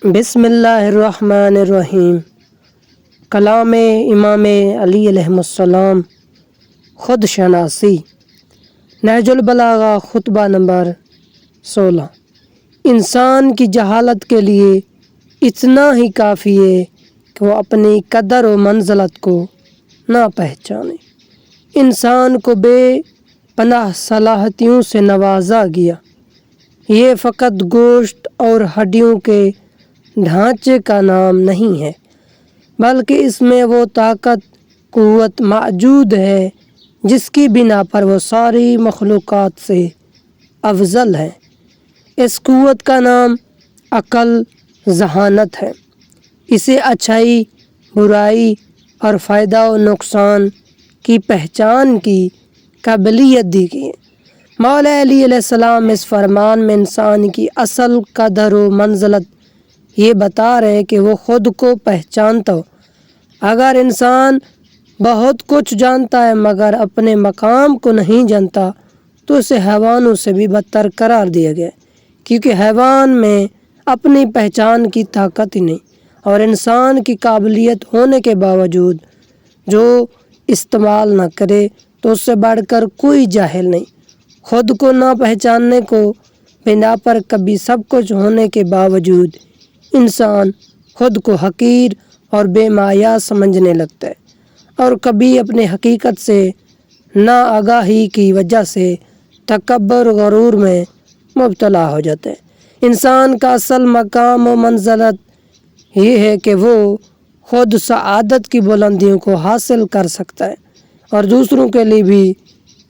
بسم اللہ الرحمن الرحیم۔ کلام امام علی علیہ السلام، خود شناسی، نہج البلاغہ، خطبہ نمبر 16۔ انسان کی جہالت کے لیے اتنا ہی کافی ہے کہ وہ اپنی قدر و منزلت کو نہ پہچانے۔ انسان کو بے پناہ صلاحیتوں سے نوازا گیا۔ یہ فقط گوشت اور ہڈیوں کے ڈھانچے کا نام نہیں ہے، بلکہ اس میں وہ طاقت قوت موجود ہے جس کی بنا پر وہ ساری مخلوقات سے افضل ہے۔ اس قوت کا نام عقل، ذہانت ہے۔ اسے اچھائی، برائی اور فائدہ و نقصان کی پہچان کی قابلیت دی گئی ہے۔ مولا علی علیہ السلام اس فرمان میں انسان کی اصل قدر و منزلت یہ بتا رہے کہ وہ خود کو پہچانتا ہو۔ اگر انسان بہت کچھ جانتا ہے مگر اپنے مقام کو نہیں جانتا تو اسے حیوانوں سے بھی بدتر قرار دیا گیا، کیونکہ حیوان میں اپنی پہچان کی طاقت ہی نہیں، اور انسان کی قابلیت ہونے کے باوجود جو استعمال نہ کرے تو اس سے بڑھ کر کوئی جاہل نہیں۔ خود کو نہ پہچاننے کو بنا پر کبھی سب کچھ ہونے کے باوجود انسان خود کو حقیر اور بے مایہ سمجھنے لگتا ہے، اور کبھی اپنی حقیقت سے ناآگاہی کی وجہ سے تکبر و غرور میں مبتلا ہو جاتا ہے۔ انسان کا اصل مقام و منزلت یہ ہے کہ وہ خود سعادت کی بلندیوں کو حاصل کر سکتا ہے اور دوسروں کے لیے بھی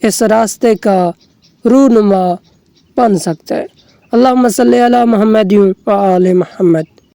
اس راستے کا رہنما بن سکتا ہے۔ اللہم صلی علی محمد و آل محمد۔